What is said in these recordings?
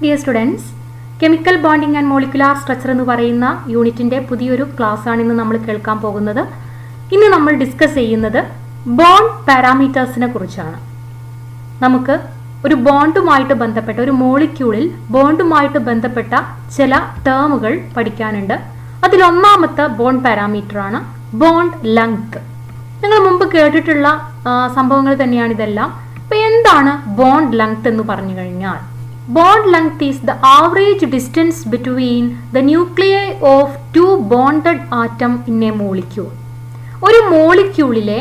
Dear students, chemical bonding and molecular structure എന്ന് പറയുന്ന യൂണിറ്റിൻ്റെ പുതിയൊരു ക്ലാസ്സാണ് ഇന്ന് നമ്മൾ കേൾക്കാൻ പോകുന്നത്. ഇന്ന് നമ്മൾ ഡിസ്കസ് ചെയ്യുന്നത് ബോണ്ട് പാരാമീറ്റേഴ്സിനെ കുറിച്ചാണ്. നമുക്ക് ഒരു ബോണ്ടുമായിട്ട് ബന്ധപ്പെട്ട ഒരു മോളിക്യൂളിൽ ബോണ്ടുമായിട്ട് ബന്ധപ്പെട്ട ചില ടേമുകൾ പഠിക്കാനുണ്ട്. അതിലൊന്നാമത്തെ ബോണ്ട് പാരാമീറ്ററാണ് ബോണ്ട് ലെങ്ത്. നിങ്ങൾ മുമ്പ് കേട്ടിട്ടുള്ള സംഭവങ്ങൾ തന്നെയാണ് ഇതെല്ലാം. അപ്പോൾ എന്താണ് ബോണ്ട് ലെങ്ത് എന്ന് പറഞ്ഞു കഴിഞ്ഞാൽ, bond length is the average distance between the nuclei of two bonded atom in a molecule. ഒരു മോളിക്യൂളിലെ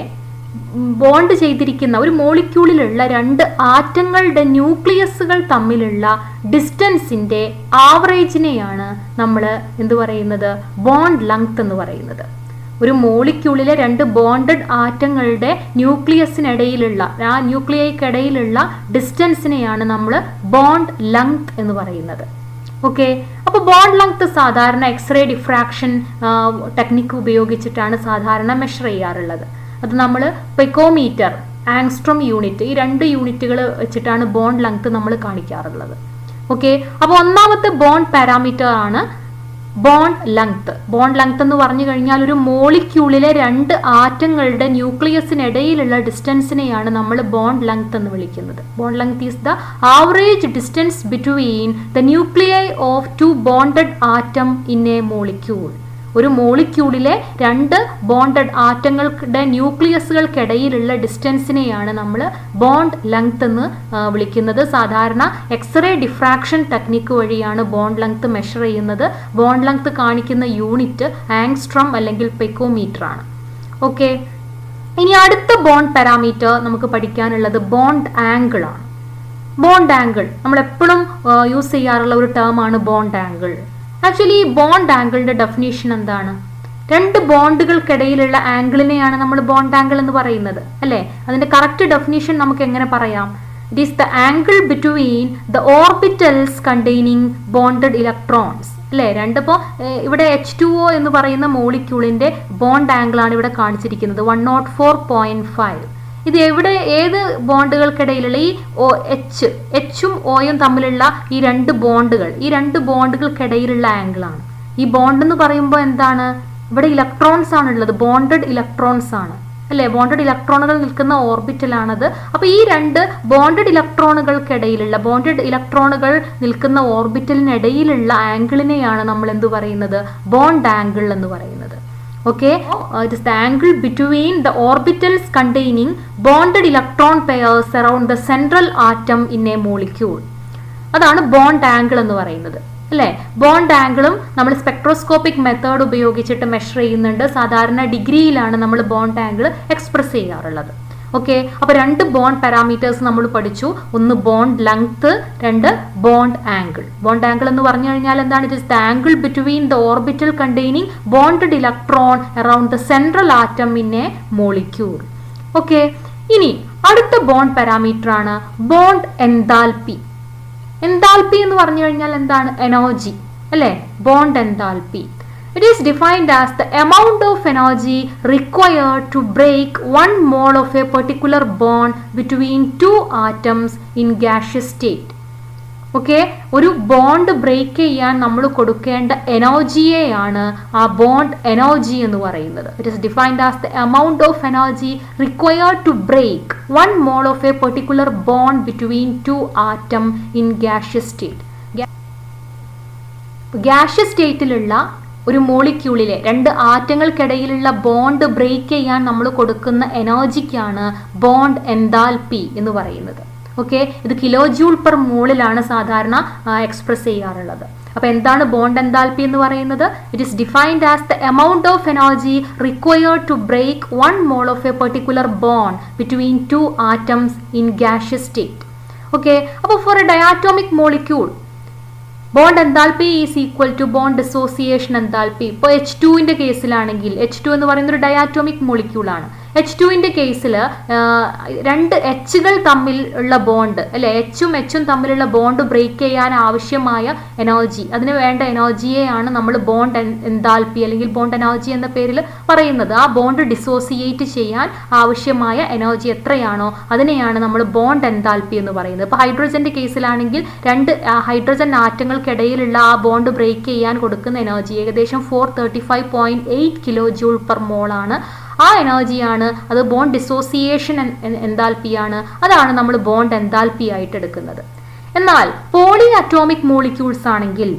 ബോണ്ട് ചെയ്തിരിക്കുന്ന ഒരു മോളിക്യൂളിലുള്ള രണ്ട് ആറ്റങ്ങളുടെ ന്യൂക്ലിയസുകൾ തമ്മിലുള്ള ഡിസ്റ്റൻസിന്റെ ആവറേജിനെയാണ് നമ്മൾ എന്ത് പറയുന്നത്, ബോണ്ട് ലെങ്ത് എന്ന് പറയുന്നത്. ഒരു മോളിക്യൂളിലെ രണ്ട് ബോണ്ടഡ് ആറ്റങ്ങളുടെ ന്യൂക്ലിയസിനിടയിലുള്ള ന്യൂക്ലിയയ്ക്കിടയിലുള്ള ഡിസ്റ്റൻസിനെയാണ് നമ്മൾ ബോണ്ട് ലെങ്ത് എന്ന് പറയുന്നത്. ഓക്കെ, അപ്പോൾ ബോണ്ട് ലെങ്ത് സാധാരണ എക്സ്റേ ഡിഫ്രാക്ഷൻ ടെക്നിക്ക് ഉപയോഗിച്ചിട്ടാണ് സാധാരണ മെഷർ ചെയ്യാറുള്ളത്. അത് നമ്മൾ പെക്കോമീറ്റർ, ആങ്സ്ട്രോം യൂണിറ്റ്, ഈ രണ്ട് യൂണിറ്റുകൾ വെച്ചിട്ടാണ് ബോണ്ട് ലെങ്ത് നമ്മൾ കാണിക്കാറുള്ളത്. ഓക്കെ, അപ്പോൾ ഒന്നാമത്തെ ബോണ്ട് പാരാമീറ്റർ ആണ് ബോണ്ട് ലെങ്ത്. ബോണ്ട് ലെങ്ത് എന്ന് പറഞ്ഞു കഴിഞ്ഞാൽ ഒരു മോളിക്യൂളിലെ രണ്ട് ആറ്റങ്ങളുടെ ന്യൂക്ലിയസിനിടയിലുള്ള ഡിസ്റ്റൻസിനെയാണ് നമ്മൾ ബോണ്ട് ലെങ്ത് എന്ന് വിളിക്കുന്നത്. Bond length is the average distance between the nuclei of two bonded atom in A molecule. ഒരു മോളിക്യൂളിലെ രണ്ട് ബോണ്ടഡ് ആറ്റങ്ങളുടെ ന്യൂക്ലിയസുകൾക്കിടയിലുള്ള ഡിസ്റ്റൻസിനെയാണ് നമ്മൾ ബോണ്ട് ലെങ്ത് എന്ന് വിളിക്കുന്നത്. സാധാരണ എക്സ്റേ ഡിഫ്രാക്ഷൻ ടെക്നിക്ക് വഴിയാണ് ബോണ്ട് ലെങ്ത് മെഷർ ചെയ്യുന്നത്. ബോണ്ട് ലെങ്ത് കാണിക്കുന്ന യൂണിറ്റ് ആങ്സ്ട്രോം അല്ലെങ്കിൽ പെക്കോമീറ്റർ ആണ്. ഓക്കെ, ഇനി അടുത്ത ബോണ്ട് പാരാമീറ്റർ നമുക്ക് പഠിക്കാനുള്ളത് ബോണ്ട് ആംഗിൾ ആണ്. ബോണ്ട് ആംഗിൾ നമ്മൾ എപ്പോഴും യൂസ് ചെയ്യാറുള്ള ഒരു ടേം ആണ് ബോണ്ട് ആംഗിൾ. ആക്ച്വലി ഈ ബോണ്ട് ആംഗിളിന്റെ ഡെഫിനേഷൻ എന്താണ്? രണ്ട് ബോണ്ടുകൾക്കിടയിലുള്ള ആംഗിളിനെയാണ് നമ്മൾ ബോണ്ട് ആംഗിൾ എന്ന് പറയുന്നത്, അല്ലേ? അതിന്റെ കറക്റ്റ് ഡെഫിനേഷൻ നമുക്ക് എങ്ങനെ പറയാം? It is the angle between the orbitals containing bonded electrons, അല്ലേ? രണ്ടിപ്പോൾ ഇവിടെ H2O എന്ന് പറയുന്ന മോളിക്യൂളിന്റെ ബോണ്ട് ആംഗിൾ ആണ് ഇവിടെ കാണിച്ചിരിക്കുന്നത് 104.5. ഇത് എവിടെ, ഏത് ബോണ്ടുകൾക്കിടയിലുള്ള ഈ എച്ചും ഓയും തമ്മിലുള്ള ഈ രണ്ട് ബോണ്ടുകൾക്കിടയിലുള്ള ആംഗിളാണ്. ഈ ബോണ്ട് എന്ന് പറയുമ്പോൾ എന്താണ്? ഇവിടെ ഇലക്ട്രോൺസ് ആണ് ഉള്ളത്, ബോണ്ടഡ് ഇലക്ട്രോൺസ് ആണ്, അല്ലേ? ബോണ്ടഡ് ഇലക്ട്രോണുകൾ നിൽക്കുന്ന ഓർബിറ്റലാണത്. അപ്പോൾ ഈ രണ്ട് ബോണ്ടഡ് ഇലക്ട്രോണുകൾ നിൽക്കുന്ന ഓർബിറ്റലിനിടയിലുള്ള ആംഗിളിനെയാണ് നമ്മൾ എന്ത് പറയുന്നത്, ബോണ്ട് ആംഗിൾ എന്ന് പറയുന്നത്. Okay, it is the angle between the orbitals containing bonded electron pairs around the central atom in a molecule. അതാണ് ബോണ്ട് ആംഗിൾ എന്ന് പറയുന്നത്, അല്ലേ? ബോണ്ട് ആംഗിളും നമ്മൾ സ്പെക്ട്രോസ്കോപ്പിക് മെത്തേഡ് ഉപയോഗിച്ചിട്ട് മെഷർ ചെയ്യുന്നുണ്ട്. സാധാരണ ഡിഗ്രിയിലാണ് നമ്മൾ ബോണ്ട് ആംഗിൾ എക്സ്പ്രസ് ചെയ്യാറുള്ളത്. ഓക്കെ, അപ്പോൾ രണ്ട് ബോണ്ട് പാരാമീറ്റേഴ്സ് നമ്മൾ പഠിച്ചു. ഒന്ന് ബോണ്ട് ലെങ്ത്, രണ്ട് ബോണ്ട് ആംഗിൾ. ബോണ്ട് ആംഗിൾ എന്ന് പറഞ്ഞു കഴിഞ്ഞാൽ എന്താണ്? It is the angle between the orbital containing bonded electron around the central atom in A molecule. Okay, ഇനി അടുത്ത ബോണ്ട് പാരാമീറ്റർ ആണ് ബോണ്ട് എൻതാൽപ്പി. എൻതാൽപ്പി എന്ന് പറഞ്ഞു കഴിഞ്ഞാൽ എന്താണ്? എനർജി, അല്ലേ? Bond enthalpy. It is defined as the amount of energy required to break one mole of a particular bond between two atoms in gaseous state. Okay, ഒരു bond break ചെയ്യാൻ നമ്മൾ കൊടുക്കേണ്ട എനർജിയെയാണ് ആ ബോണ്ട് എനർജി എന്ന് പറയുന്നത്. It is defined as the amount of energy required to break one mole of a particular bond between two atom in gaseous state. Gaseous സ്റ്റേറ്റിലുള്ള ഒരു മോളിക്യൂളിലെ രണ്ട് ആറ്റങ്ങൾക്കിടയിലുള്ള ബോണ്ട് ബ്രേക്ക് ചെയ്യാൻ നമ്മൾ കൊടുക്കുന്ന എനർജിക്കാണ് ബോണ്ട് എൻതാൽപ്പി എന്ന് പറയുന്നത്. ഓക്കെ, ഇത് കിലോ ജൂൾ പെർ മോളിലാണ് സാധാരണ എക്സ്പ്രസ് ചെയ്യാറുള്ളത്. അപ്പോൾ എന്താണ് ബോണ്ട് എൻതാൽപ്പി എന്ന് പറയുന്നത്? It is defined as the amount of energy required to break one mole of a particular bond between two atoms in gaseous state. Okay, അപ്പോൾ for a diatomic molecule bond enthalpy is equal to bond dissociation enthalpy. ഇപ്പോൾ H2 കേസിലാണെങ്കിൽ H2 എന്ന് പറയുന്ന ഒരു diatomic molecule ആണ്. H2ന്റെ കേസിൽ രണ്ട് എച്ചുകൾ തമ്മിൽ ഉള്ള ബോണ്ട് അല്ലെ, എച്ചും എച്ചും തമ്മിലുള്ള ബോണ്ട് ബ്രേക്ക് ചെയ്യാൻ ആവശ്യമായ എനർജി, അതിന് വേണ്ട എനർജിയെയാണ് നമ്മൾ ബോണ്ട് എൻതാൽപ്പി അല്ലെങ്കിൽ ബോണ്ട് എനർജി എന്ന പേരിൽ പറയുന്നത്. ആ ബോണ്ട് ഡിസോസിയേറ്റ് ചെയ്യാൻ ആവശ്യമായ എനർജി എത്രയാണോ അതിനെയാണ് നമ്മൾ ബോണ്ട് എൻതാൽപ്പി എന്ന് പറയുന്നത്. ഇപ്പോൾ ഹൈഡ്രജന്റെ കേസിലാണെങ്കിൽ രണ്ട് ഹൈഡ്രജൻ ആറ്റങ്ങൾക്കിടയിലുള്ള ആ ബോണ്ട് ബ്രേക്ക് ചെയ്യാൻ കൊടുക്കുന്ന എനർജി ഏകദേശം 435.8 കിലോ ജൂൾ പെർ മോൾ ആണ്. ആ എനർജിയാണ്, അത് ബോണ്ട് ഡിസോസിയേഷൻ എൻതാൽപ്പിയാണ്, അതാണ് നമ്മൾ ബോണ്ട് എൻതാൽപ്പി ആയിട്ട് എടുക്കുന്നത്. എന്നാൽ പോളി അറ്റോമിക് മോളിക്യൂൾസ് ആണെങ്കിൽ,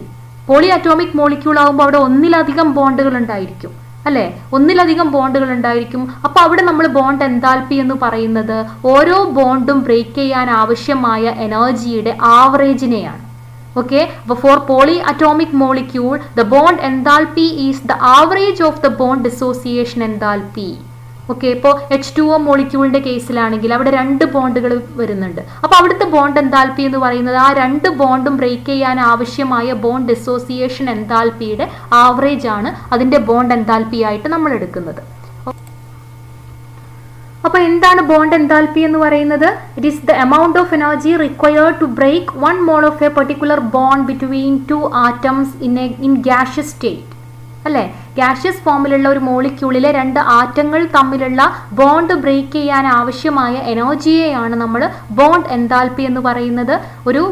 പോളി അറ്റോമിക് മോളിക്യൂൾ ആകുമ്പോൾ അവിടെ ഒന്നിലധികം ബോണ്ടുകൾ ഉണ്ടായിരിക്കും അല്ലെ, ഒന്നിലധികം ബോണ്ടുകൾ ഉണ്ടായിരിക്കും. അപ്പൊ അവിടെ നമ്മൾ ബോണ്ട് എൻതാൽപ്പി എന്ന് പറയുന്നത് ഓരോ ബോണ്ടും ബ്രേക്ക് ചെയ്യാൻ ആവശ്യമായ എനർജിയുടെ ആവറേജിനെയാണ്. Okay, for polyatomic molecule, the bond enthalpy is the average of the bond dissociation enthalpy. Okay, ഇപ്പോൾ H2O മോളിക്യൂളിന്റെ കേസിലാണെങ്കിൽ അവിടെ രണ്ട് ബോണ്ടുകൾ വരുന്നുണ്ട്. അപ്പോൾ അവിടുത്തെ ബോണ്ട് എൻതാൽപ്പി എന്ന് പറയുന്നത് ആ രണ്ട് ബോണ്ടും ബ്രേക്ക് ചെയ്യാൻ ആവശ്യമായ ബോണ്ട് ഡിസോസിയേഷൻ എൻതാൽപ്പിയുടെ ആവറേജ് ആണ് അതിന്റെ ബോണ്ട് എൻതാൽപ്പി ആയിട്ട് നമ്മൾ എടുക്കുന്നത്. അപ്പോൾ എന്താണ് ബോണ്ട് എൻതാൽപ്പി എന്ന് പറയുന്നത്? It is the amount of energy required to break 1 mole of a particular bond between 2 atoms in gaseous state അല്ലേ. ഗാഷ്യസ് ഫോമിലുള്ള ഒരു മോളിക്യൂളിലെ രണ്ട് ആറ്റങ്ങൾ തമ്മിലുള്ള ബോണ്ട് ബ്രേക്ക് ചെയ്യാൻ ആവശ്യമായ എനർജിയെയാണ് നമ്മൾ ബോണ്ട് എൻതാൽപ്പി എന്ന് പറയുന്നത്. ഒരു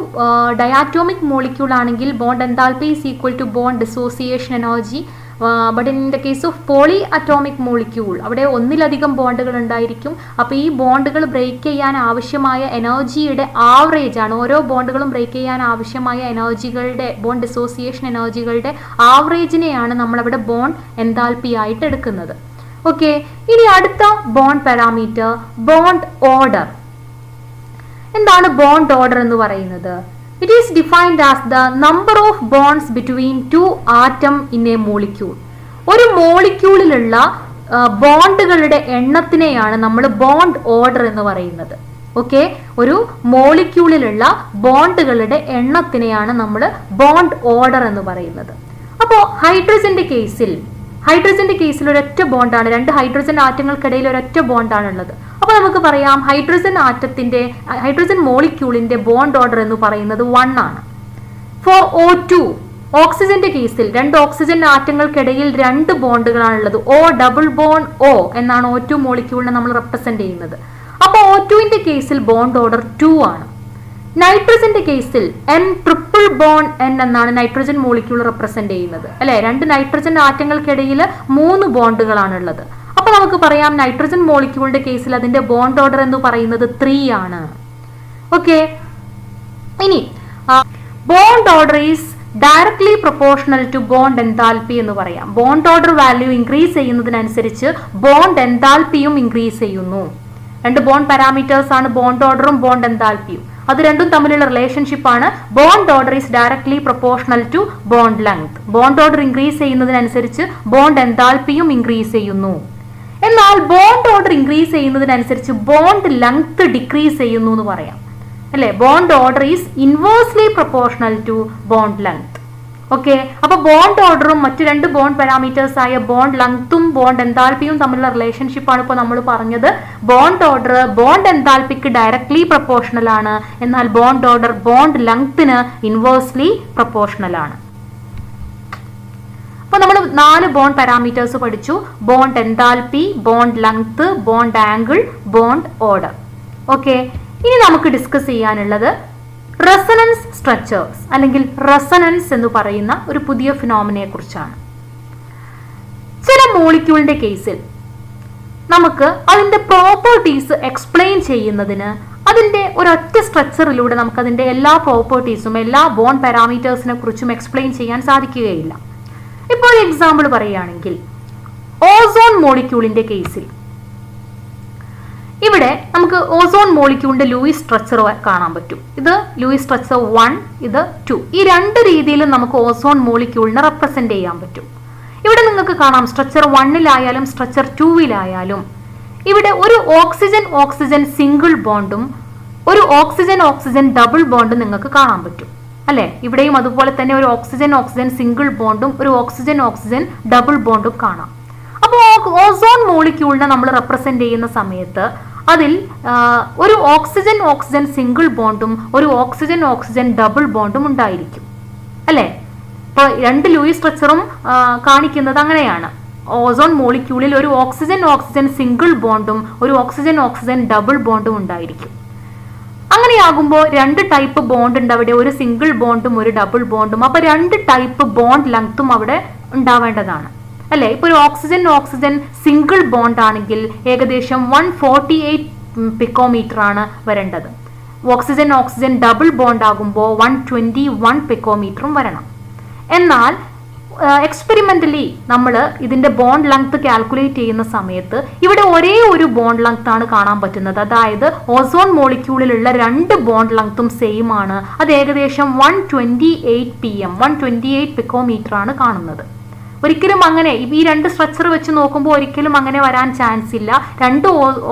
ഡയാറ്റോമിക് മോളിക്യൂൾ ആണെങ്കിൽ bond enthalpy is equal to bond dissociation energy. But in the case of polyatomic molecule അവിടെ ഒന്നിലധികം ബോണ്ടുകൾ ഉണ്ടായിരിക്കും. അപ്പോൾ ഈ ബോണ്ടുകൾ ബ്രേക്ക് ചെയ്യാൻ ആവശ്യമായ എനർജിയുടെ ആവറേജ് ആണ്, ഓരോ ബോണ്ടുകളും ബ്രേക്ക് ചെയ്യാൻ ആവശ്യമായ എനർജികളുടെ ബോണ്ട് ഡിസോസിയേഷൻ എനർജികളുടെ ആവറേജിനെയാണ് നമ്മളവിടെ ബോണ്ട് എൻതാൽപ്പി ആയിട്ട് എടുക്കുന്നത്. ഓക്കെ, ഇനി അടുത്ത ബോണ്ട് പാരാമീറ്റർ ബോണ്ട് ഓർഡർ. എന്താണ് ബോണ്ട് ഓർഡർ എന്ന് പറയുന്നത്? It is defined as the number of bonds between two atoms in a molecule. ഒരു മോളിക്യൂളിലുള്ള ബോണ്ടുകളുടെ എണ്ണത്തിനെയാണ് നമ്മൾ ബോണ്ട് ഓർഡർ എന്ന് പറയുന്നത്. ഓക്കെ, ഒരു മോളിക്യൂളിലുള്ള ബോണ്ടുകളുടെ എണ്ണത്തിനെയാണ് നമ്മൾ ബോണ്ട് ഓർഡർ എന്ന് പറയുന്നത്. അപ്പോൾ ഹൈഡ്രജന്റെ കേസിൽ ഒരൊറ്റ ബോണ്ടാണ്, രണ്ട് ഹൈഡ്രജൻ ആറ്റങ്ങൾക്കിടയിൽ ഒരൊറ്റ ബോണ്ടാണ് ഉള്ളത്. അപ്പോൾ നമുക്ക് പറയാം ഹൈഡ്രജൻ മോളിക്യൂളിന്റെ ബോണ്ട് ഓർഡർ എന്ന് പറയുന്നത് 1 ആണ്. ഫോർ O2 ഓക്സിജന്റെ കേസിൽ രണ്ട് ഓക്സിജൻ ആറ്റങ്ങൾക്കിടയിൽ രണ്ട് ബോണ്ടുകളാണുള്ളത്. O ഡബിൾ ബോണ്ട് O എന്നാണ് O2 മോളിക്യൂളിനെ നമ്മൾ റെപ്രസെന്റ് ചെയ്യുന്നത്. അപ്പോൾ O2ന്റെ കേസിൽ ബോണ്ട് ഓർഡർ 2 ആണ്. നൈട്രജന്റെ കേസിൽ N ട്രിപ്പിൾ ബോണ്ട് N എന്നാണ് നൈട്രജൻ മോളിക്യൂൾ റെപ്രസെന്റ് ചെയ്യുന്നത് അല്ലെ. രണ്ട് നൈട്രജൻ ആറ്റങ്ങൾക്കിടയിൽ 3 ബോണ്ടുകളാണുള്ളത്. അപ്പൊ നമുക്ക് പറയാം നൈട്രജൻ മോളിക്യൂളിന്റെ കേസിൽ അതിന്റെ ബോണ്ട് ഓർഡർ എന്ന് പറയുന്നത് 3 ആണ്. ഓക്കെ, ഇനി bond order is directly proportional to bond enthalpy എന്ന് പറയാം. ബോണ്ട് ഓർഡർ വാല്യൂ ഇൻക്രീസ് ചെയ്യുന്നതിനനുസരിച്ച് ബോണ്ട് എൻതാൽപ്പിയും ഇൻക്രീസ് ചെയ്യുന്നു. രണ്ട് ബോണ്ട് പാരാമീറ്റേഴ്സ് ആണ് ബോണ്ട് ഓർഡറും ബോണ്ട് എൻതാൽപ്പിയും. അത് രണ്ടും തമ്മിലുള്ള റിലേഷൻഷിപ്പ് ആണ്. Bond order is directly proportional to bond length. Bond order increase ചെയ്യുന്നതിനനുസരിച്ച് ബോണ്ട് എൻതാൽപ്പിയും ഇൻക്രീസ് ചെയ്യുന്നു. എന്നാൽ ബോണ്ട് ഓർഡർ ഇൻക്രീസ് ചെയ്യുന്നതിനനുസരിച്ച് ബോണ്ട് ലെങ്ത് ഡിക്രീസ് ചെയ്യുന്നു എന്ന് പറയാം അല്ലെ. Bond order is inversely proportional to bond length. Okay, അപ്പൊ ബോണ്ട് ഓർഡറും മറ്റു രണ്ട് ബോണ്ട് പാരാമീറ്റേഴ്സ് ആയ ബോണ്ട് ലെങ്ത്തും ബോണ്ട് എൻതാൽപ്പിയും തമ്മിലുള്ള റിലേഷൻഷിപ്പ് ആണ് ഇപ്പോൾ നമ്മൾ പറഞ്ഞത്. ബോണ്ട് ഓർഡർ ബോണ്ട് എൻതാൽപ്പിക്ക് ഡയറക്ട്ലി പ്രൊപ്പോർഷണൽ ആണ്, എന്നാൽ ബോണ്ട് ഓർഡർ ബോണ്ട് ലെങ്ത്തിന് ഇൻവേഴ്സ്ലി പ്രൊപ്പോർഷണൽ ആണ്. അപ്പോൾ നമ്മൾ 4 ബോണ്ട് പാരാമീറ്റേഴ്സ് പഠിച്ചു: bond enthalpy, bond length, bond angle, bond order. Okay, ഇനി നമുക്ക് ഡിസ്കസ് ചെയ്യാനുള്ളത് റെസൊണൻസ് സ്ട്രക്ചേഴ്സ് അല്ലെങ്കിൽ റെസൊണൻസ് എന്ന് പറയുന്ന ഒരു പുതിയ ഫിനോമിനയെ കുറിച്ചാണ്. ചില മോളിക്യൂളിന്റെ കേസിൽ നമുക്ക് അതിന്റെ പ്രോപ്പർട്ടീസ് എക്സ്പ്ലെയിൻ ചെയ്യുന്നതിന് അതിന്റെ ഒരൊറ്റ സ്ട്രക്ചറിലൂടെ നമുക്ക് അതിന്റെ എല്ലാ പ്രോപ്പർട്ടീസും എല്ലാ ബോണ്ട് പാരാമീറ്റേഴ്സിനെ കുറിച്ചും എക്സ്പ്ലെയിൻ ചെയ്യാൻ സാധിക്കുകയില്ല. ഇപ്പോൾ ഒരു എക്സാമ്പിൾ പറയുകയാണെങ്കിൽ ഓസോൺ മോളിക്യൂളിന്റെ കേസിൽ ഇവിടെ നമുക്ക് ഓസോൺ മോളിക്യൂളിന്റെ ലൂയിസ് സ്ട്രക്ചർ കാണാൻ പറ്റും. ഇത് ലൂയിസ് സ്ട്രക്ചർ 1, ഇത് 2. ഈ രണ്ട് രീതിയിലും നമുക്ക് ഓസോൺ മോളിക്യൂളിനെ റെപ്രസെന്റ് ചെയ്യാൻ പറ്റും. ഇവിടെ നിങ്ങൾക്ക് കാണാം സ്ട്രക്ചർ 1-ലായാലും സ്ട്രക്ചർ 2-ലായാലും ഇവിടെ ഒരു ഓക്സിജൻ സിംഗിൾ ബോണ്ടും ഒരു ഓക്സിജൻ ഡബിൾ ബോണ്ടും നിങ്ങൾക്ക് കാണാൻ പറ്റും അല്ലെ. ഇവിടെയും അതുപോലെ തന്നെ ഒരു ഓക്സിജൻ സിംഗിൾ ബോണ്ടും ഒരു ഓക്സിജൻ ഡബിൾ ബോണ്ടും കാണാം. അപ്പോൾ ഓസോൺ മോളിക്യൂളിനെ നമ്മൾ റെപ്രസെന്റ് ചെയ്യുന്ന സമയത്ത് അതിൽ ഒരു ഓക്സിജൻ ഓക്സിജൻ സിംഗിൾ ബോണ്ടും ഒരു ഓക്സിജൻ ഓക്സിജൻ ഡബിൾ ബോണ്ടും ഉണ്ടായിരിക്കും അല്ലേ. ഇപ്പോൾ രണ്ട് ലൂയിസ് സ്ട്രക്ചറും കാണിക്കുന്നത് അങ്ങനെയാണ്. ഓസോൺ മോളിക്യൂളിൽ ഒരു ഓക്സിജൻ ഓക്സിജൻ സിംഗിൾ ബോണ്ടും ഒരു ഓക്സിജൻ ഓക്സിജൻ ഡബിൾ ബോണ്ടും ഉണ്ടായിരിക്കും. അങ്ങനെയാകുമ്പോൾ രണ്ട് ടൈപ്പ് ബോണ്ട് ഉണ്ട് അവിടെ, ഒരു സിംഗിൾ ബോണ്ടും ഒരു ഡബിൾ ബോണ്ടും. അപ്പൊ രണ്ട് ടൈപ്പ് ബോണ്ട് ലെങ്ത്തും അവിടെ ഉണ്ടാവേണ്ടതാണ് അല്ലെ. ഇപ്പൊ ഒരു ഓക്സിജൻ ഓക്സിജൻ സിംഗിൾ ബോണ്ട് ആണെങ്കിൽ ഏകദേശം 148 പിക്കോമീറ്റർ ആണ് വരേണ്ടത്. ഓക്സിജൻ ഓക്സിജൻ ഡബിൾ ബോണ്ട് ആകുമ്പോൾ 121 പിക്കോമീറ്ററും വരണം. എന്നാൽ എക്സ്പെരിമെന്റലി നമ്മൾ ഇതിന്റെ ബോണ്ട് ലെങ്ത് കാൽക്കുലേറ്റ് ചെയ്യുന്ന സമയത്ത് ഇവിടെ ഒരേ ഒരു ബോണ്ട് ലെങ്ത് ആണ് കാണാൻ പറ്റുന്നത്. അതായത് ഓസോൺ മോളിക്യൂളിലുള്ള രണ്ട് ബോണ്ട് ലെങ്ത്തും സെയിം ആണ്. അത് ഏകദേശം 128 പിക്കോമീറ്റർ ആണ് കാണുന്നത്. ഒരിക്കലും അങ്ങനെ ഈ രണ്ട് സ്ട്രക്ചർ വെച്ച് നോക്കുമ്പോൾ ഒരിക്കലും അങ്ങനെ വരാൻ ചാൻസ് ഇല്ല. രണ്ട്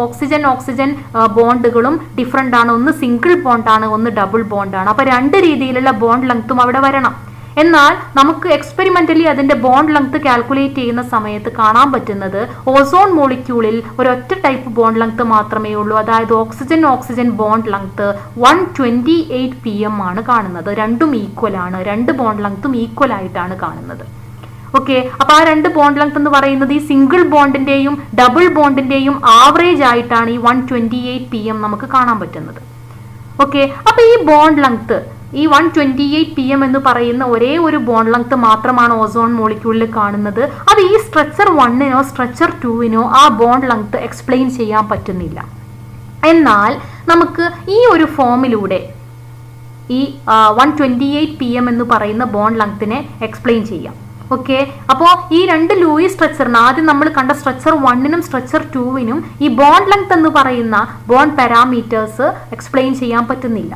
ഓക്സിജൻ ഓക്സിജൻ ബോണ്ടുകളും ഡിഫറെന്റ് ആണ്. ഒന്ന് സിംഗിൾ ബോണ്ടാണ്, ഒന്ന് ഡബിൾ ബോണ്ടാണ്. അപ്പൊ രണ്ട് രീതിയിലുള്ള ബോണ്ട് ലെങ്ത്തും അവിടെ വരണം. എന്നാൽ നമുക്ക് എക്സ്പെരിമെന്റലി അതിന്റെ ബോണ്ട് ലെങ്ത് കാൽക്കുലേറ്റ് ചെയ്യുന്ന സമയത്ത് കാണാൻ പറ്റുന്നത് ഓസോൺ മോളിക്യൂളിൽ ഒരൊറ്റ ടൈപ്പ് ബോണ്ട് ലെങ്ത് മാത്രമേ ഉള്ളൂ. അതായത് oxygen oxygen bond length 128 pm ആണ് കാണുന്നത്. രണ്ടും ഈക്വൽ ആണ്, രണ്ട് ബോണ്ട് ലെങ്ത്തും ഈക്വൽ ആയിട്ടാണ് കാണുന്നത്. ഓക്കെ, അപ്പൊ ആ രണ്ട് ബോണ്ട് ലെങ്ത് എന്ന് പറയുന്നത് ഈ സിംഗിൾ ബോണ്ടിന്റെയും ഡബിൾ ബോണ്ടിന്റെയും ആവറേജ് ആയിട്ടാണ് ഈ 128 pm നമുക്ക് കാണാൻ പറ്റുന്നത്. ഓക്കെ, അപ്പൊ ഈ ബോണ്ട് ലെങ്ത് ഈ 128 pm എന്ന് പറയുന്ന ഒരേ ഒരു ബോണ്ട് ലെങ്ത് മാത്രമാണ് ഓസോൺ മോളിക്യൂളിൽ കാണുന്നത്. അത് ഈ സ്ട്രക്ചർ 1നോ സ്ട്രക്ചർ 2നോ ആ ബോണ്ട് ലെങ്ത് എക്സ്പ്ലെയിൻ ചെയ്യാൻ പറ്റുന്നില്ല. എന്നാൽ നമുക്ക് ഈ ഒരു ഫോമിലൂടെ ഈ 128 pm എന്ന് പറയുന്ന ബോണ്ട് ലെങ്ത്തിനെ എക്സ്പ്ലെയിൻ ചെയ്യാം. ഓക്കെ, അപ്പോൾ ഈ രണ്ട് ലൂയിസ് സ്ട്രക്ചറിന് ആദ്യം നമ്മൾ കണ്ട സ്ട്രക്ചർ 1നും സ്ട്രക്ചർ 2വിനും ഈ ബോണ്ട് ലെങ്ത് എന്ന് പറയുന്ന ബോണ്ട് പാരാമീറ്റേഴ്സ് എക്സ്പ്ലെയിൻ ചെയ്യാൻ പറ്റുന്നില്ല.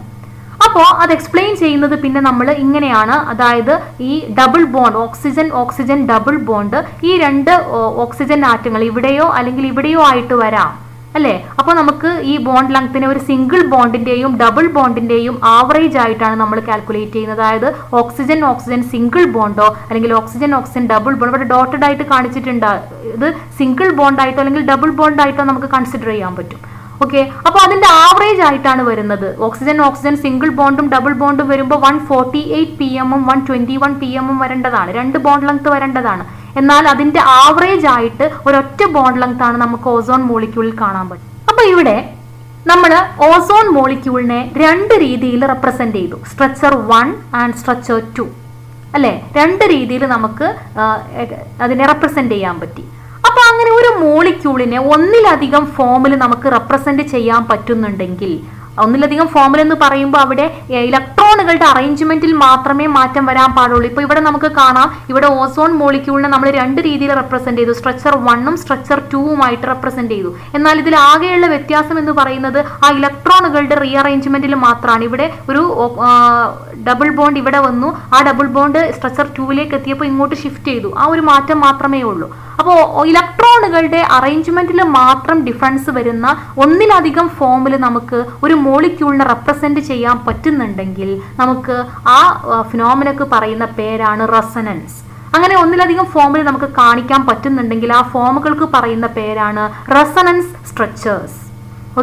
അപ്പോൾ അത് എക്സ്പ്ലെയിൻ ചെയ്യുന്നത് പിന്നെ നമ്മൾ ഇങ്ങനെയാണ്. അതായത് ഈ double bond oxygen oxygen double bond, ഈ രണ്ട് ഓക്സിജൻ ആറ്റങ്ങൾ ഇവിടെയോ അല്ലെങ്കിൽ ഇവിടെയോ ആയിട്ട് വരാം അല്ലേ. അപ്പോൾ നമുക്ക് ഈ ബോണ്ട് ലെങ്ത്തിനെ ഒരു സിംഗിൾ ബോണ്ടിന്റെയും ഡബിൾ ബോണ്ടിന്റെയും ആവറേജ് ആയിട്ടാണ് നമ്മൾ കാൽക്കുലേറ്റ് ചെയ്യുന്നത്. അതായത് ഓക്സിജൻ ഓക്സിജൻ സിംഗിൾ ബോണ്ടോ അല്ലെങ്കിൽ ഓക്സിജൻ ഓക്സിജൻ ഡബിൾ ബോണ്ട് ഇവിടെ ഡോട്ടഡ് ആയിട്ട് കാണിച്ചിട്ടുണ്ട്. ഇത് സിംഗിൾ ബോണ്ട് ആയിട്ടോ അല്ലെങ്കിൽ ഡബിൾ ബോണ്ട് ആയിട്ടോ നമുക്ക് കൺസിഡർ ചെയ്യാൻ പറ്റും. ഓക്കെ, അപ്പോൾ അതിന്റെ ആവറേജ് ആയിട്ടാണ് വരുന്നത്. ഓക്സിജൻ ഓക്സിജൻ സിംഗിൾ ബോണ്ടും ഡബിൾ ബോണ്ടും വരുമ്പോൾ 148 pm 121 pm വരേണ്ടതാണ്, രണ്ട് ബോണ്ട് ലെങ്ത് വരേണ്ടതാണ്. എന്നാൽ അതിന്റെ ആവറേജ് ആയിട്ട് ഒരൊറ്റ ബോണ്ട് ലെങ്ത് ആണ് നമുക്ക് ഓസോൺ മോളിക്യൂളിൽ കാണാൻ പറ്റും. അപ്പൊ ഇവിടെ നമ്മൾ ഓസോൺ മോളിക്യൂളിനെ രണ്ട് രീതിയിൽ റെപ്രസെന്റ് ചെയ്തു, സ്ട്രക്ചർ 1 ആൻഡ് സ്ട്രക്ചർ 2 അല്ലെ. രണ്ട് രീതിയിൽ നമുക്ക് അതിനെ റെപ്രസെന്റ് ചെയ്യാൻ പറ്റി. അപ്പൊ അങ്ങനെ ഒരു മോളിക്യൂളിനെ ഒന്നിലധികം ഫോമിൽ നമുക്ക് റെപ്രസെന്റ് ചെയ്യാൻ പറ്റുന്നുണ്ടെങ്കിൽ, ഒന്നിലധികം ഫോമിൽ എന്ന് പറയുമ്പോൾ അവിടെ ഇലക്ട്രോണുകളുടെ അറേഞ്ച്മെന്റിൽ മാത്രമേ മാറ്റം വരാൻ പാടുള്ളൂ. ഇപ്പൊ ഇവിടെ നമുക്ക് കാണാം, ഇവിടെ ഓസോൺ മോളിക്യൂളിനെ നമ്മൾ രണ്ട് രീതിയിൽ റെപ്രസെന്റ് ചെയ്തു, സ്ട്രക്ചർ 1ഉം സ്ട്രക്ചർ 2ഉമായിട്ട് റെപ്രസെന്റ് ചെയ്തു. എന്നാൽ ഇതിൽ ആകെയുള്ള വ്യത്യാസം എന്ന് പറയുന്നത് ആ ഇലക്ട്രോണുകളുടെ റീഅറേഞ്ച്മെന്റിൽ മാത്രമാണ്. ഇവിടെ ഒരു ഡബിൾ ബോണ്ട് ഇവിടെ വന്നു, ആ ഡബിൾ ബോണ്ട് സ്ട്രക്ചർ 2ലേക്ക് എത്തിയപ്പോൾ ഇങ്ങോട്ട് ഷിഫ്റ്റ് ചെയ്തു. ആ ഒരു മാറ്റം മാത്രമേ ഉള്ളൂ. അപ്പോൾ ഇലക്ട്രോണുകളുടെ അറേഞ്ച്മെന്റിൽ മാത്രം ഡിഫറൻസ് വരുന്ന ഒന്നിലധികം ഫോമിൽ നമുക്ക് ഒരു മോളിക്യൂളിനെ റെപ്രസെന്റ് ചെയ്യാൻ പറ്റുന്നുണ്ടെങ്കിൽ നമുക്ക് ആ ഫിനോമിനക്ക് പറയുന്ന പേരാണ് റെസൊണൻസ്. അങ്ങനെ ഒന്നിലധികം ഫോമിൽ നമുക്ക് കാണിക്കാൻ പറ്റുന്നുണ്ടെങ്കിൽ ആ ഫോമുകൾക്ക് പറയുന്ന പേരാണ് റെസൊണൻസ് സ്ട്രക്ചേഴ്സ്.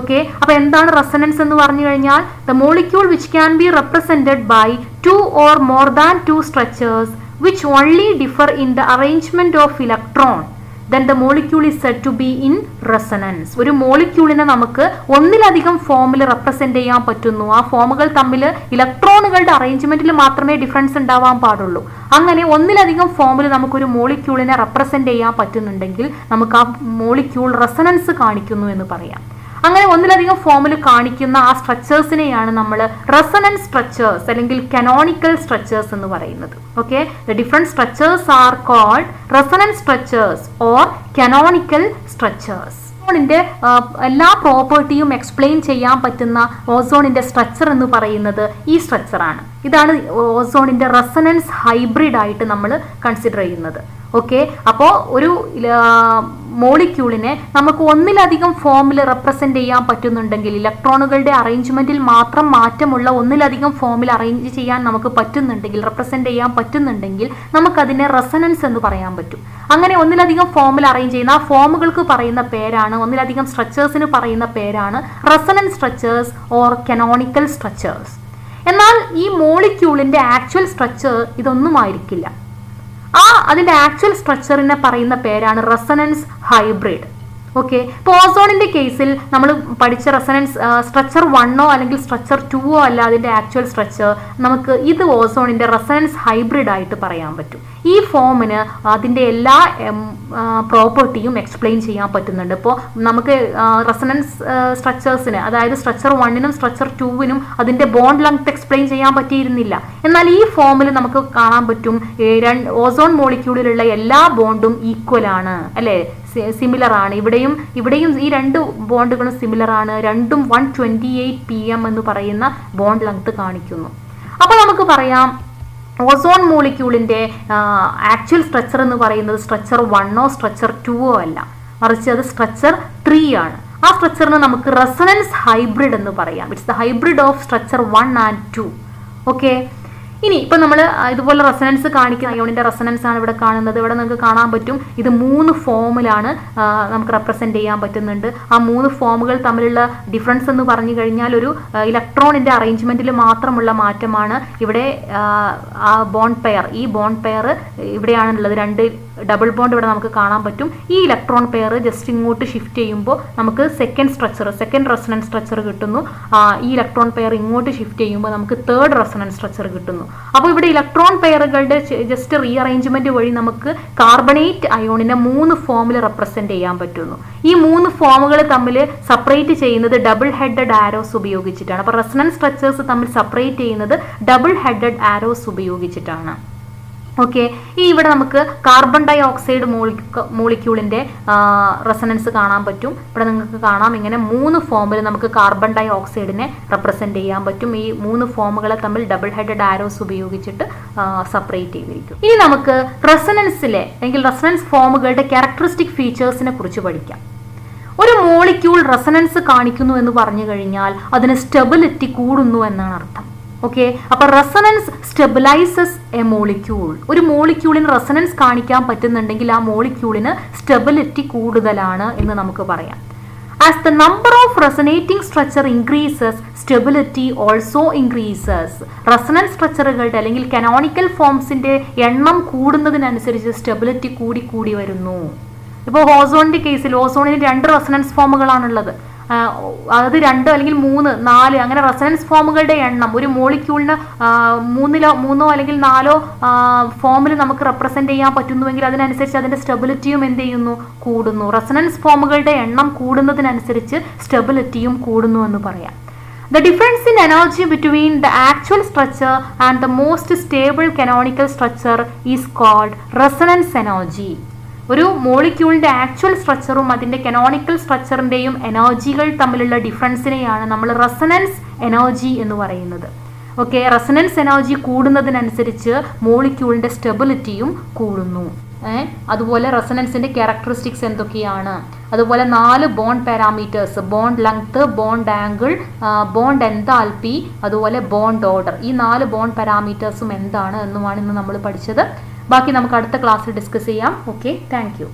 ഓക്കെ, അപ്പൊ എന്താണ് റെസൊണൻസ് എന്ന് പറഞ്ഞു കഴിഞ്ഞാൽ the molecule which can be represented by 2 or more than 2 structures which only differ in the arrangement of electron, then the molecule is said to be in resonance. ഒരു മോളിക്യൂളിനെ നമുക്ക് ഒന്നിലധികം ഫോമിൽ represent ചെയ്യാൻ പറ്റുന്നു. ആ ഫോമുകൾ തമ്മിൽ ഇലക്ട്രോണുകളുടെ അറേഞ്ച്മെന്റിൽ മാത്രമേ ഡിഫറൻസ് ഉണ്ടാവാൻ പാടുള്ളൂ. അങ്ങനെ ഒന്നിലധികം ഫോമിൽ നമുക്കൊരു മോളിക്യൂളിനെ റെപ്രസെന്റ് ചെയ്യാൻ പറ്റുന്നുണ്ടെങ്കിൽ നമുക്ക് ആ മോളിക്യൂൾ റെസൊണൻസ് കാണിക്കുന്നു എന്ന് പറയാം. അങ്ങനെ ഒന്നിലധികം ഫോമിൽ കാണിക്കുന്ന ആ സ്ട്രക്ചേഴ്സിനെയാണ് നമ്മൾ റെസൊണൻസ് സ്ട്രക്ചേഴ്സ് അല്ലെങ്കിൽ കനോണിക്കൽ സ്ട്രക്ചേഴ്സ് എന്ന് പറയുന്നത്. Okay, the different structures are called resonance structures or canonical structures. ഓസോണിന്റെ എല്ലാ പ്രോപ്പർട്ടിയും എക്സ്പ്ലെയിൻ ചെയ്യാൻ പറ്റുന്ന ഓസോണിന്റെ സ്ട്രക്ചർ എന്ന് പറയുന്നത് ഈ സ്ട്രക്ചറാണ്. ഇതാണ് ഓസോണിന്റെ റെസൊണൻസ് ഹൈബ്രിഡ് ആയിട്ട് നമ്മൾ കൺസിഡർ ചെയ്യുന്നത്. ഓക്കെ, അപ്പോൾ ഒരു മോളിക്യൂളിനെ നമുക്ക് ഒന്നിലധികം ഫോമിൽ റെപ്രസെന്റ് ചെയ്യാൻ പറ്റുന്നുണ്ടെങ്കിൽ, ഇലക്ട്രോണുകളുടെ അറേഞ്ച്മെന്റിൽ മാത്രം മാറ്റമുള്ള ഒന്നിലധികം ഫോമിൽ അറേഞ്ച് ചെയ്യാൻ നമുക്ക് പറ്റുന്നുണ്ടെങ്കിൽ, റെപ്രസെന്റ് ചെയ്യാൻ പറ്റുന്നുണ്ടെങ്കിൽ നമുക്കതിനെ റെസൊണൻസ് എന്ന് പറയാൻ പറ്റും. അങ്ങനെ ഒന്നിലധികം ഫോമിൽ അറേഞ്ച് ചെയ്യുന്ന ആ ഫോമുകൾക്ക് പറയുന്ന പേരാണ്, ഒന്നിലധികം സ്ട്രക്ചേഴ്സിന് പറയുന്ന പേരാണ് resonance structures or canonical structures. എന്നാൽ ഈ മോളിക്യൂളിന്റെ ആക്ച്വൽ സ്ട്രക്ചർ ഇതൊന്നും ആയിരിക്കില്ല. അതിന്റെ ആക്ച്വൽ സ്ട്രക്ചറിനെ പറയുന്ന പേരാണ് റെസൊണൻസ് ഹൈബ്രിഡ്. ഓക്കെ, ഇപ്പോൾ ഓസോണിന്റെ കേസിൽ നമ്മൾ പഠിച്ച റെസൊണൻസ് സ്ട്രക്ചർ 1 അല്ലെങ്കിൽ സ്ട്രക്ചർ 2 അല്ല അതിന്റെ ആക്ച്വൽ സ്ട്രക്ചർ. നമുക്ക് ഇത് ഓസോണിന്റെ റെസൊണൻസ് ഹൈബ്രിഡ് ആയിട്ട് പറയാൻ പറ്റും. ഈ ഫോമിന് അതിന്റെ എല്ലാ പ്രോപ്പർട്ടിയും എക്സ്പ്ലെയിൻ ചെയ്യാൻ പറ്റുന്നുണ്ട്. ഇപ്പോൾ നമുക്ക് റെസൊണൻസ് സ്ട്രക്ചേഴ്സിന്, അതായത് സ്ട്രക്ചർ 1നും സ്ട്രക്ചർ 2നും അതിന്റെ ബോണ്ട് ലെങ്ത് എക്സ്പ്ലെയിൻ ചെയ്യാൻ പറ്റിയിരുന്നില്ല. എന്നാൽ ഈ ഫോമിൽ നമുക്ക് കാണാൻ പറ്റും ഓസോൺ മോളിക്യൂളിലുള്ള എല്ലാ ബോണ്ടും ഈക്വൽ ആണ്, അല്ലേ, സിമിലർ ആണ്. ഇവിടെയും ഈ രണ്ട് ബോണ്ടുകളും സിമിലർ ആണ്. രണ്ടും 128 pm എന്ന് പറയുന്ന ബോണ്ട് ലെങ്ത് കാണിക്കുന്നു. അപ്പോൾ നമുക്ക് പറയാം ഓസോൺ മോളിക്യൂളിന്റെ ആക്ച്വൽ സ്ട്രക്ചർ എന്ന് പറയുന്നത് സ്ട്രക്ചർ 1 സ്ട്രക്ചർ 2 അല്ല, മറിച്ച് അത് സ്ട്രക്ചർ 3 ആണ്. ആ സ്ട്രക്ചറിന് നമുക്ക് റെസൊണൻസ് ഹൈബ്രിഡ് എന്ന് പറയാം. It's the hybrid of structure 1 and 2. Okay, ഇനി ഇപ്പം നമ്മൾ ഇതുപോലെ റെസൊണൻസ് കാണിക്കുന്ന അയോണിന്റെ റെസൊണൻസ് ആണ് ഇവിടെ കാണുന്നത്. ഇവിടെ നിങ്ങൾക്ക് കാണാൻ പറ്റും ഇത് 3 ഫോമിലാണ് നമുക്ക് റെപ്രസെന്റ് ചെയ്യാൻ പറ്റുന്നുണ്ട്. ആ 3 ഫോമുകൾ തമ്മിലുള്ള ഡിഫറൻസ് എന്ന് പറഞ്ഞു കഴിഞ്ഞാൽ ഒരു ഇലക്ട്രോണിന്റെ അറേഞ്ച്മെന്റിൽ മാത്രമുള്ള മാറ്റമാണ്. ഇവിടെ ആ ബോണ്ട് പെയർ, ഈ ബോണ്ട് പെയർ ഇവിടെയാണുള്ളത്. 2 ഡബിൾ ബോണ്ട് ഇവിടെ നമുക്ക് കാണാൻ പറ്റും. ഈ ഇലക്ട്രോൺ പെയർ ജസ്റ്റ് ഇങ്ങോട്ട് ഷിഫ്റ്റ് ചെയ്യുമ്പോൾ നമുക്ക് സെക്കൻഡ് റെസൊണൻസ് സ്ട്രക്ചർ കിട്ടുന്നു. ഈ ഇലക്ട്രോൺ പെയർ ഇങ്ങോട്ട് ഷിഫ്റ്റ് ചെയ്യുമ്പോൾ നമുക്ക് തേർഡ് റെസൊണൻസ് സ്ട്രക്ചർ കിട്ടുന്നു. അപ്പോൾ ഇവിടെ ഇലക്ട്രോൺ പെയറുകളുടെ ജസ്റ്റ് റീഅറേഞ്ച്മെന്റ് വഴി നമുക്ക് കാർബണേറ്റ് അയോണിനെ 3 ഫോമിൽ റെപ്രസെന്റ് ചെയ്യാൻ പറ്റുന്നു. ഈ 3 ഫോമുകൾ തമ്മിൽ സെപ്പറേറ്റ് ചെയ്യുന്നത് ഡബിൾ ഹെഡഡ് ആരോസ് ഉപയോഗിച്ചിട്ടാണ്. അപ്പോൾ റെസൊണൻസ് സ്ട്രക്ചേഴ്സ് തമ്മിൽ സെപ്പറേറ്റ് ചെയ്യുന്നത് ഡബിൾ ഹെഡഡ് ആരോസ് ഉപയോഗിച്ചിട്ടാണ്. ഓക്കെ, ഈ ഇവിടെ നമുക്ക് കാർബൺ ഡൈ ഓക്സൈഡ് മോളിക്യൂളിന്റെ റെസൊണൻസ് കാണാൻ പറ്റും. ഇവിടെ നിങ്ങൾക്ക് കാണാം ഇങ്ങനെ 3 ഫോമിൽ നമുക്ക് കാർബൺ ഡൈ ഓക്സൈഡിനെ റെപ്രസെന്റ് ചെയ്യാൻ പറ്റും. ഈ 3 ഫോമുകളെ തമ്മിൽ ഡബിൾ ഹെഡഡ് ആരോസ് ഉപയോഗിച്ചിട്ട് സെപ്പറേറ്റ് ചെയ്തിരിക്കും. ഇനി നമുക്ക് റെസൊണൻസിലെ അല്ലെങ്കിൽ റെസൊണൻസ് ഫോമുകളുടെ ക്യാരക്ടറിസ്റ്റിക് ഫീച്ചേഴ്സിനെ കുറിച്ച് പഠിക്കാം. ഒരു മോളിക്യൂൾ റെസൊണൻസ് കാണിക്കുന്നു എന്ന് പറഞ്ഞു കഴിഞ്ഞാൽ അതിന് സ്റ്റെബിലിറ്റി കൂടുന്നു എന്നാണ് അർത്ഥം. ഓക്കെ, അപ്പൊ റെസൊണൻസ് സ്റ്റെബിലൈസസ് എ മോളിക്യൂൾ. ഒരു മോളിക്യൂളിന് റെസൊണൻസ് കാണിക്കാൻ പറ്റുന്നുണ്ടെങ്കിൽ ആ മോളിക്യൂളിന് സ്റ്റെബിലിറ്റി കൂടുതലാണ് എന്ന് നമുക്ക് പറയാം. As the number of resonating structure increases, stability also increases. Resonance സ്ട്രക്ചറുകളുടെ അല്ലെങ്കിൽ കനോണിക്കൽ ഫോംസിന്റെ എണ്ണം കൂടുന്നതിനനുസരിച്ച് സ്റ്റെബിലിറ്റി കൂടി വരുന്നു. ഇപ്പോൾ ഓസോണിന്റെ കേസിൽ ഓസോണിന് 2 റെസൊണൻസ് ഫോമുകളാണുള്ളത്. അത് 2 അല്ലെങ്കിൽ 3, 4 അങ്ങനെ റെസൊണൻസ് ഫോമുകളുടെ എണ്ണം ഒരു മോളിക്യൂളിന് 3 അല്ലെങ്കിൽ 4 ഫോമിൽ നമുക്ക് റെപ്രസെന്റ് ചെയ്യാൻ പറ്റുന്നുവെങ്കിൽ അതിനനുസരിച്ച് അതിന്റെ സ്റ്റെബിലിറ്റിയും എന്ത് ചെയ്യുന്നു, കൂടുന്നു. റെസൊണൻസ് ഫോമുകളുടെ എണ്ണം കൂടുന്നതിനനുസരിച്ച് സ്റ്റെബിലിറ്റിയും കൂടുന്നു എന്ന് പറയാം. The difference in energy between the actual structure and the most stable canonical structure is called resonance energy. ഒരു മോളിക്യൂളിന്റെ ആക്ച്വൽ സ്ട്രക്ചറും അതിന്റെ കനോണിക്കൽ സ്ട്രക്ചറിന്റെയും എനർജികൾ തമ്മിലുള്ള ഡിഫറൻസിനെയാണ് നമ്മൾ റെസൊണൻസ് എനർജി എന്ന് പറയുന്നത്. ഓക്കെ, റെസൊണൻസ് എനർജി കൂടുന്നതിനനുസരിച്ച് മോളിക്യൂളിന്റെ സ്റ്റെബിലിറ്റിയും കൂടുന്നു. അതുപോലെ റെസൊണൻസിന്റെ ക്യാരക്ടറിസ്റ്റിക്സ് എന്തൊക്കെയാണ്? അതുപോലെ 4 bond parameters, bond length, bond angle, bond enthalpy, അതുപോലെ ബോണ്ട് ഓർഡർ. ഈ 4 ബോണ്ട് പാരാമീറ്റേഴ്സും എന്താണ് എന്നുമാണ് ഇന്ന് നമ്മൾ പഠിച്ചത്. ബാക്കി നമുക്ക് അടുത്ത ക്ലാസ്സിൽ ഡിസ്കസ് ചെയ്യാം. Okay, thank you.